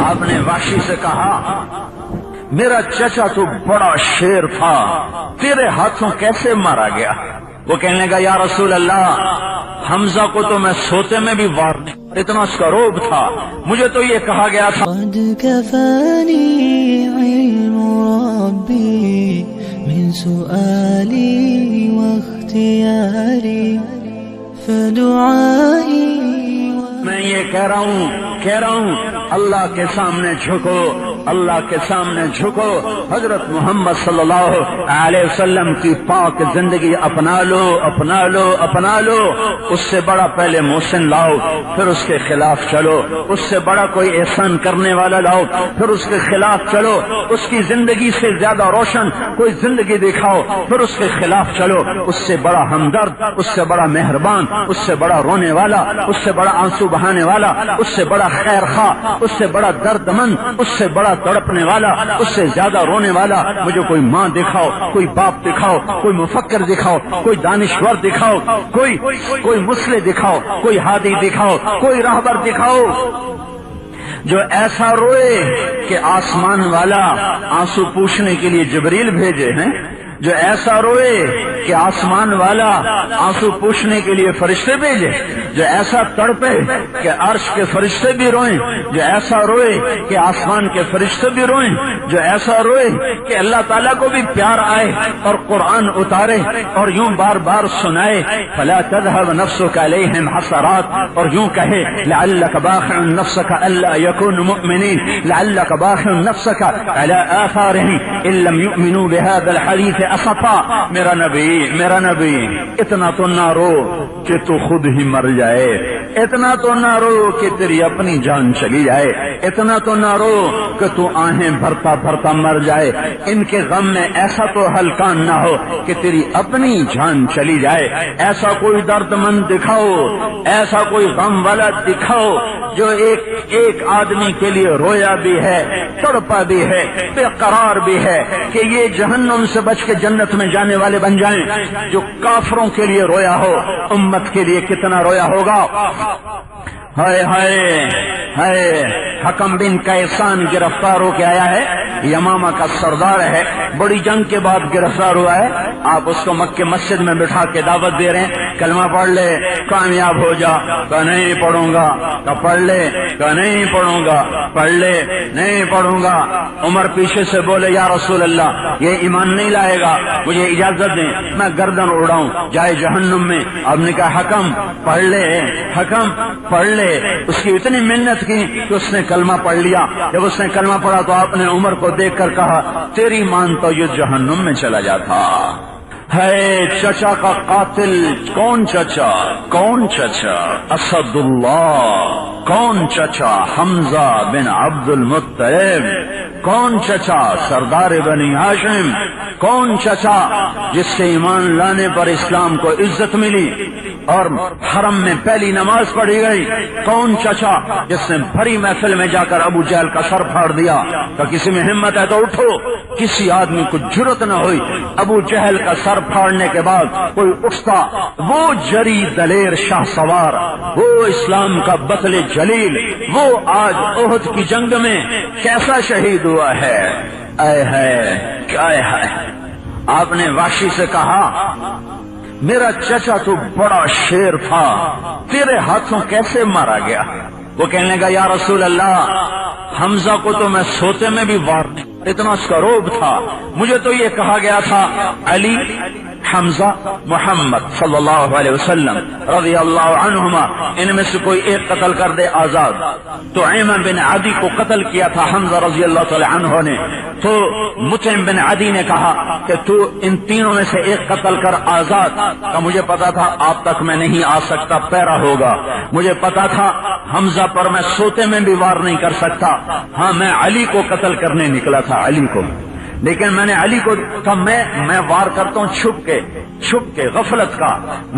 آپ نے وحشی سے کہا میرا چچا تو بڑا شیر تھا، تیرے ہاتھوں کیسے مارا گیا؟ وہ کہنے لگا یا رسول اللہ حمزہ کو تو میں سوتے میں بھی وار نہیں، اتنا اس کا روب تھا، مجھے تو یہ کہا گیا تھا قد كفاني علم ربي من سؤالي واختياري فدعائي میں یہ کہہ رہا ہوں اللہ کے سامنے جھکو، اللہ کے سامنے جھکو، حضرت محمد صلی اللہ علیہ وسلم کی پاک زندگی اپنا لو اپنا لو اپنا لو، اس سے بڑا پہلے محسن لاؤ پھر اس کے خلاف چلو، اس سے بڑا کوئی احسان کرنے والا لاؤ پھر اس کے خلاف چلو، اس کی زندگی سے زیادہ روشن کوئی زندگی دکھاؤ پھر اس کے خلاف چلو، اس سے بڑا ہمدرد، اس سے بڑا مہربان، اس سے بڑا رونے والا، اس سے بڑا آنسو بہانے والا، اس سے بڑا خیر خواہ، اس سے بڑا درد مند، اس سے بڑا تڑپنے والا، اس سے زیادہ رونے والا مجھے کوئی ماں دکھاؤ، کوئی باپ دکھاؤ، کوئی مفکر دکھاؤ، کوئی دانشور دکھاؤ، کوئی مسلح دکھاؤ، کوئی ہادی دکھاؤ، کوئی راہبر دکھاؤ جو ایسا روئے کہ آسمان والا آنسو پوچھنے کے لیے جبریل بھیجے ہیں، جو ایسا روئے کہ آسمان والا آنسو پوچھنے کے لیے فرشتے بھیجے، جو ایسا تڑپے کہ عرش کے فرشتے بھی روئیں، جو ایسا روئے کہ آسمان کے فرشتے بھی روئیں، جو ایسا روئے کہ اللہ تعالیٰ کو بھی پیار آئے اور قرآن اتارے اور یوں بار بار سنائے فلا تذهب نفسك عليهم حسرات، اور یوں کہے لعلك باخع نفسك الا يكونوا مؤمنين، لعلك باخع نفسك على آثارهم ان لم يؤمنوا بهذا الحديث اسفا۔ میرا نبی اتنا تو نہ رو کہ تو خود ہی مر جائے، اتنا تو نہ رو کہ تیری اپنی جان چلی جائے، اتنا تو نہ رو کہ تو آہیں بھرتا بھرتا مر جائے، ان کے غم میں ایسا تو ہلکان نہ ہو کہ تیری اپنی جان چلی جائے۔ ایسا کوئی درد مند دکھاؤ، ایسا کوئی غم والا دکھاؤ جو ایک آدمی کے لیے رویا بھی ہے، تڑپا بھی ہے، بے قرار بھی ہے کہ یہ جہنم سے بچ کے جنت میں جانے والے بن جائیں، جو کافروں کے لیے رویا ہو امت کے لیے کتنا رویا ہوگا۔ ہائے ہائے ہائے، حکم بن قیسان گرفتار ہو کے آیا ہے، یمامہ کا سردار ہے، بڑی جنگ کے بعد گرفتار ہوا ہے، آپ اس کو مکہ مسجد میں بٹھا کے دعوت دے رہے ہیں کلمہ پڑھ لے کامیاب ہو جا، کہا نہیں پڑھوں گا، کہا پڑھ لے، کہا نہیں پڑھوں گا، پڑھ لے، نہیں پڑھوں گا۔ عمر پیچھے سے بولے یا رسول اللہ یہ ایمان نہیں لائے گا، مجھے اجازت دیں میں گردن اڑاؤں جائے جہنم میں۔ آپ نے کہا حکم پڑھ لے، حکم پڑھ لے۔ اس کی اتنی محنت کی کہ اس نے کلمہ پڑھ لیا۔ جب اس نے کلمہ پڑھا تو آپ نے عمر کو دیکھ کر کہا تیری مان تو یہ جہنم میں چلا جاتا ہے۔ چچا کا قاتل کون چچا؟ کون چچا؟ اسد اللہ۔ کون چچا؟ حمزہ بن عبد المطلب۔ کون چچا؟ سردار بنی ہاشم۔ کون چچا جس سے ایمان لانے پر اسلام کو عزت ملی اور حرم میں پہلی نماز پڑھی گئی؟ کون چچا جس نے بھری محفل میں جا کر ابو جہل کا سر پھاڑ دیا کہ کسی میں ہمت ہے تو اٹھو؟ کسی آدمی کو جرت نہ ہوئی ابو جہل کا سر پھاڑنے کے بعد کوئی اٹھتا، وہ جری دلیر شاہ سوار، وہ اسلام کا بطل جلیل، وہ آج احد کی جنگ میں کیسا شہید ہوا ہے۔ اے ہے کیا ہے؟ آپ نے وحشی سے کہا میرا چچا تو بڑا شیر تھا، تیرے ہاتھوں کیسے مارا گیا؟ وہ کہنے لگا یا رسول اللہ حمزہ کو تو میں سوتے میں بھی وار نہیں، اتنا اس کا روب تھا، مجھے تو یہ کہا گیا تھا علی حمزہ محمد صلی اللہ علیہ وسلم رضی اللہ عنہما ان میں سے کوئی ایک قتل کر دے آزاد۔ تو ایمن بن عدی کو قتل کیا تھا حمزہ رضی اللہ تعالی عنہ نے، تو مطعم بن عدی نے کہا کہ تو ان تینوں میں سے ایک قتل کر آزاد۔ کا مجھے پتا تھا آپ تک میں نہیں آ سکتا، پیرا ہوگا، مجھے پتا تھا حمزہ پر میں سوتے میں بھی وار نہیں کر سکتا، ہاں میں علی کو قتل کرنے نکلا تھا، علی کو، لیکن میں نے علی کو کہا میں وار کرتا ہوں چھپ کے غفلت کا۔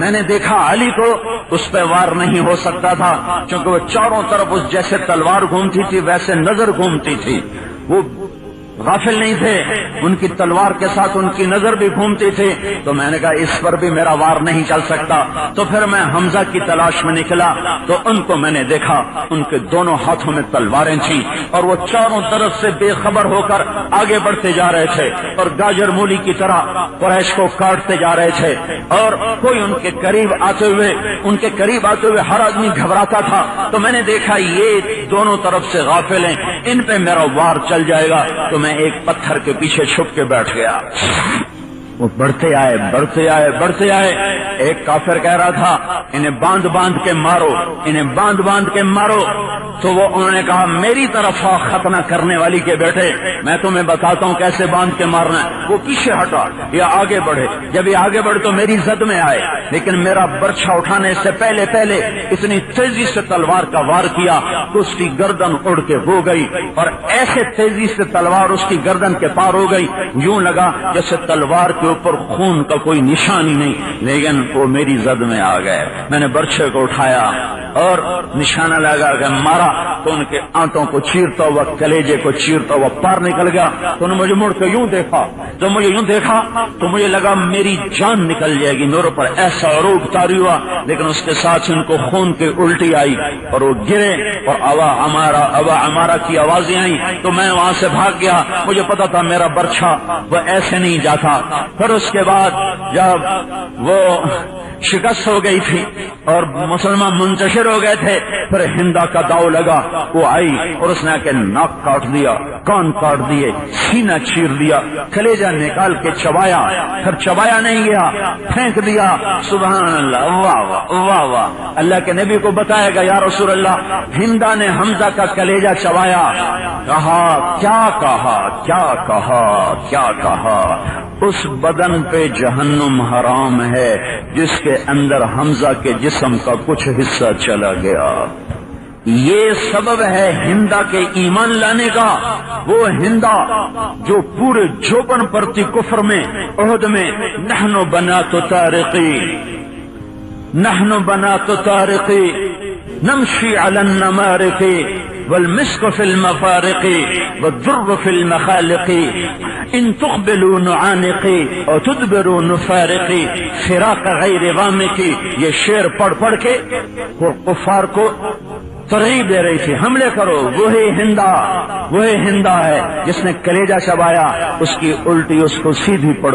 میں نے دیکھا علی کو، اس پہ وار نہیں ہو سکتا تھا کیونکہ وہ چاروں طرف اس جیسے تلوار گھومتی تھی ویسے نظر گھومتی تھی، وہ غافل نہیں تھے، ان کی تلوار کے ساتھ ان کی نظر بھی گھومتی تھی، تو میں نے کہا اس پر بھی میرا وار نہیں چل سکتا۔ تو پھر میں حمزہ کی تلاش میں نکلا تو ان کو میں نے دیکھا، ان کے دونوں ہاتھوں میں تلواریں تھیں اور وہ چاروں طرف سے بے خبر ہو کر آگے بڑھتے جا رہے تھے اور گاجر مولی کی طرح قریش کو کاٹتے جا رہے تھے، اور کوئی ان کے قریب آتے ہوئے ہر آدمی گھبراتا تھا۔ تو میں نے دیکھا یہ دونوں طرف سے غافل ہیں، ان پہ میرا وار چل جائے گا، تو میں ایک پتھر کے پیچھے چھپ کے بیٹھ گیا۔ وہ بڑھتے آئے، ایک کافر کہہ رہا تھا انہیں باندھ باندھ کے مارو، تو وہ انہوں نے کہا میری طرف ختنہ کرنے والی کے بیٹے، میں تمہیں بتاتا ہوں کیسے باندھ کے مارنا ہے۔ وہ پیچھے ہٹا یا آگے بڑھے، جب یہ آگے بڑھے تو میری زد میں آئے، لیکن میرا برچھا اٹھانے سے پہلے اتنی تیزی سے تلوار کا وار کیا تو اس کی گردن اڑ کے ہو گئی، اور ایسے تیزی سے تلوار اس کی گردن کے پار ہو گئی، یوں لگا جیسے تلوار کے اوپر خون کا کوئی نشان ہی نہیں، لیکن وہ میری زد میں آ گئے۔ میں نے برچھے کو اٹھایا اور نشانہ لگا کہ مارا، تو ان کے آنتوں کو چیرتا ہوا، کلیجے کو چیرتا ہوا پار نکل گیا۔ تو انہوں نے مجھے مڑ کے یوں دیکھا، جب مجھے یوں دیکھا تو مجھے لگا میری جان نکل جائے گی، میرے پر ایسا عروق طاری ہوا، لیکن اس کے ساتھ ان کو خون کی الٹی آئی اور وہ گرے اور ابا ہمارا کی آوازیں آئیں، تو میں وہاں سے بھاگ گیا۔ مجھے پتا تھا میرا برچھا وہ ایسے نہیں جاتا۔ پھر اس کے بعد جب وہ شکست ہو گئی تھی اور مسلمان منتشر ہو گئے تھے، پھر ہندا کا داؤ لگا، وہ آئی اور اس نے آ کے ناک کاٹ دیا، کان کاٹ دیے، سینہ چیر دیا، کلیجہ نکال کے چبایا، پھر چبایا نہیں گیا، پھینک دیا۔ سبحان اللہ، واہ واہ واہ واہ۔ اللہ کے نبی کو بتایا گا یا رسول اللہ ہندا نے حمزہ کا کلیجہ چبایا، کہا اس بدن پہ جہنم حرام ہے جس کے اندر حمزہ کے جسم کا کچھ حصہ چلا گیا۔ یہ سبب ہے ہندا کے ایمان لانے کا، وہ ہندا جو پورے جوبن پر تھی کفر میں، عہد میں، نحن بنات طارقی نمشی علی النمارق والمسك في المفارق والذر في المخالق ان تقبلوا نعانقی اور تدبروا نفارقی فراق غیر غامقی۔ یہ شعر پڑھ کے کفار کو ترغیب دے رہی تھی، حملے کرو۔ وہی ہندا ہے جس نے کلیجہ چبایا، اس کی الٹی اس کو سیدھی پڑ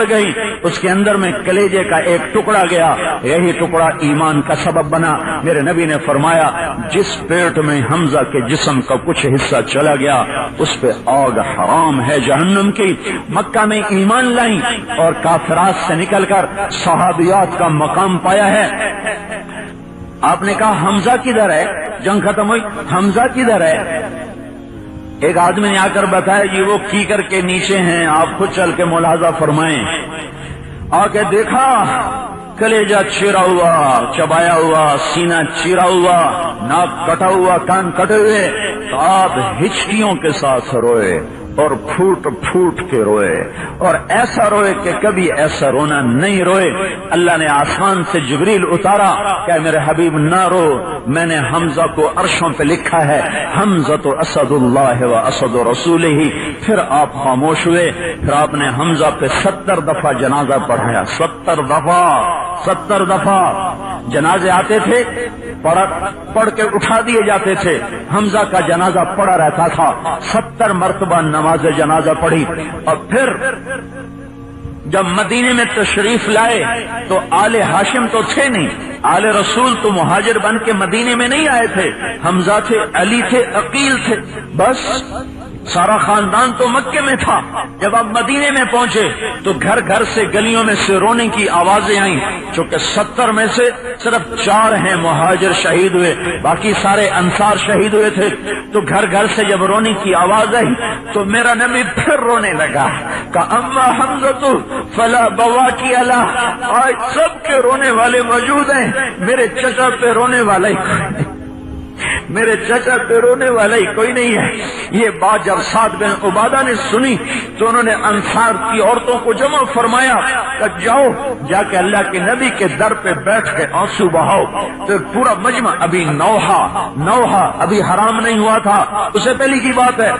گئی، اس کے اندر میں کلیجے کا ایک ٹکڑا گیا، یہی ٹکڑا ایمان کا سبب بنا۔ میرے نبی نے فرمایا جس پیٹ میں حمزہ کے جسم کا کچھ حصہ چلا گیا اس پہ آگ حرام ہے جہنم کی۔ مکہ میں ایمان لائیں اور کافرات سے نکل کر صحابیات کا مقام پایا ہے۔ آپ نے کہا حمزہ کدھر ہے؟ جنگ ختم ہوئی، حمزہ کدھر ہے؟ ایک آدمی نے آ کر بتایا جی وہ کیکر کے نیچے ہیں، آپ خود چل کے ملاحظہ فرمائیں۔ آ کے دیکھا کلیجہ چیرا ہوا، چبایا ہوا، سینہ چیرا ہوا، ناک کٹا ہوا، کان کٹے ہوئے، تو آپ ہچکیوں کے ساتھ روئے اور پھوٹ پھوٹ کے روئے، اور ایسا روئے کہ کبھی ایسا رونا نہیں روئے۔ اللہ نے آسمان سے جبریل اتارا کہ میرے حبیب نہ رو، میں نے حمزہ کو عرشوں پہ لکھا ہے، حمزہ اسد اللہ و اسد رسولہ۔ پھر آپ خاموش ہوئے، پھر آپ نے حمزہ پہ 70 دفعہ جنازہ پڑھایا، 70 دفعہ جنازے آتے تھے، پڑھ کے اٹھا دیے جاتے تھے، حمزہ کا جنازہ پڑا رہتا تھا، 70 مرتبہ نماز جنازہ پڑھی۔ اور پھر جب مدینے میں تشریف لائے تو آل ہاشم تو تھے نہیں، آل رسول تو مہاجر بن کے مدینے میں نہیں آئے تھے، حمزہ تھے، علی تھے، عقیل تھے، بس سارا خاندان تو مکے میں تھا۔ جب آپ مدینے میں پہنچے تو گھر گھر سے، گلیوں میں سے رونے کی آوازیں آئیں، چونکہ 70 میں سے صرف 4 ہیں مہاجر شہید ہوئے، باقی سارے انصار شہید ہوئے تھے۔ تو گھر گھر سے جب رونے کی آواز آئی تو میرا نبی پھر رونے لگا کہ اما حمزہ فلا بواکی علی، آج سب کے رونے والے موجود ہیں، میرے چچا پہ رونے والا ہی میرے چچا پہ رونے والا ہی کوئی نہیں ہے۔ یہ بات جب سعد بن عبادہ نے سنی تو انہوں نے انصار کی عورتوں کو جمع فرمایا کہ جاؤ جا کے اللہ کے نبی کے در پہ بیٹھ کے آنسو بہاؤ۔ تو پورا مجمع ابھی نوحہ ابھی حرام نہیں ہوا تھا، اسے پہلی کی بات ہے،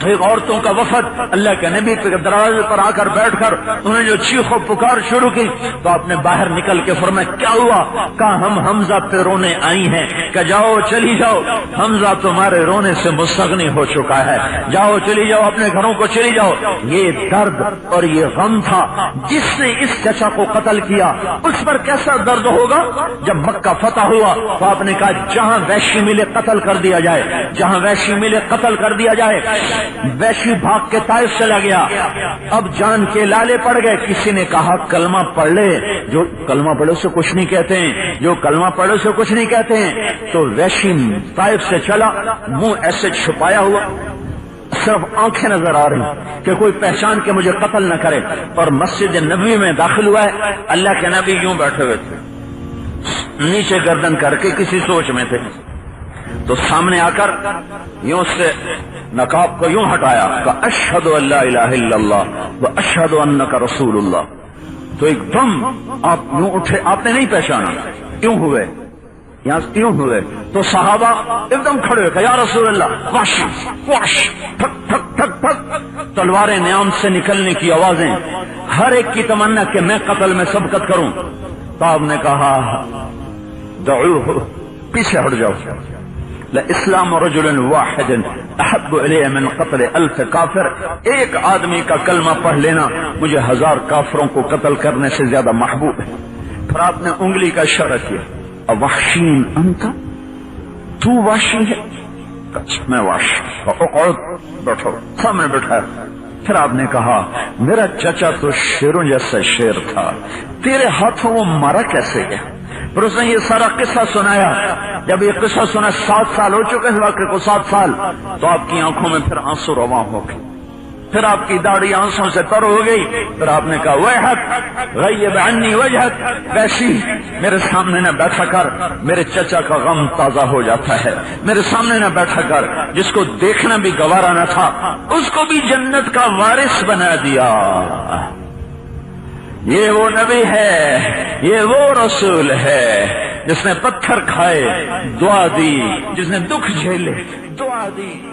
ایک عورتوں کا وفد اللہ کے نبی کے دروازے پر آ کر بیٹھ کر انہوں نے جو چیخ و پکار شروع کی تو آپ نے باہر نکل کے فرمایا کیا ہوا؟ کہا ہم حمزہ پہ رونے آئی ہیں، کہ جاؤ چلی جاؤ، حمزہ تمہارے رونے سے مستغنی ہو چکا ہے، جاؤ چلی جاؤ اپنے گھروں کو چلی جاؤ۔ یہ درد اور یہ غم تھا جس نے اس چچا کو قتل کیا، اس پر کیسا درد ہوگا؟ جب مکہ فتح ہوا تو آپ نے کہا جہاں وحشی ملے قتل کر دیا جائے، جہاں وحشی ملے قتل کر دیا جائے۔ وحشی بھاگ کے طائف چلا گیا، اب جان کے لالے پڑ گئے۔ کسی نے کہا کلمہ پڑھ لے، جو کلمہ پڑھے اسے کچھ نہیں کہتے ہیں، جو کلمہ پڑھے اسے کچھ نہیں کہتے ہیں۔ تو وحشی طائف سے چلا، منہ ایسے چھپایا ہوا، صرف آنکھیں نظر آ رہی کہ کوئی پہچان کے مجھے قتل نہ کرے، اور مسجد نبوی میں داخل ہوا ہے۔ اللہ کے نبی یوں بیٹھے ہوئے تھے، نیچے گردن کر کے کسی سوچ میں تھے، تو سامنے آ کر یوں سے نقاب کو یوں ہٹایا کہ اشہد ان لا الہ الا اللہ و اشہد انک رسول اللہ۔ تو ایک دم آپ یوں اٹھے، آپ نے نہیں پہچانا، کیوں ہوئے یہاں کیوں ہوئے؟ تو صحابہ ایک دم کھڑے ہوئے کہ یا رسول اللہ، واش واش، ٹھک ٹھک ٹھک ٹھک، تلواریں نیام سے نکلنے کی آوازیں، ہر ایک کی تمنا کہ میں قتل میں سبقت کروں۔ تو آپ نے کہا دعوہ، پیچھے ہٹ جاؤ، لاسلام رجل واحد احب الی من قتل 1000 کافر، ایک آدمی کا کلمہ پڑھ لینا مجھے 1000 کافروں کو قتل کرنے سے زیادہ محبوب ہے۔ پھر آپ نے انگلی کا اشارہ کیا، وحشین انت، تو وحشی ہے؟ میں وحشی، اقعد، بیٹھو، سامنے بیٹھا۔ پھر آپ نے کہا میرا چچا تو شیروں جیسا شیر تھا، تیرے ہاتھوں وہ مارا کیسے گیا؟ پھر اس نے یہ سارا قصہ سنایا۔ جب یہ قصہ سنا، 7 سال ہو چکے اس واقعے کو، 7 سال، تو آپ کی آنکھوں میں پھر آنسو رواں ہو گئے، پھر آپ کی داڑھی آنسوں سے تر ہو گئی۔ پھر آپ نے کہا ویحک غیب عنی وجہک، ویسی میرے سامنے نہ بیٹھا کر، میرے چچا کا غم تازہ ہو جاتا ہے، میرے سامنے نہ بیٹھا کر، جس کو دیکھنا بھی گوارا نہ تھا اس کو بھی جنت کا وارث بنا دیا۔ یہ وہ نبی ہے، یہ وہ رسول ہے جس نے پتھر کھائے دعا دی، جس نے دکھ جھیلے دعا دی۔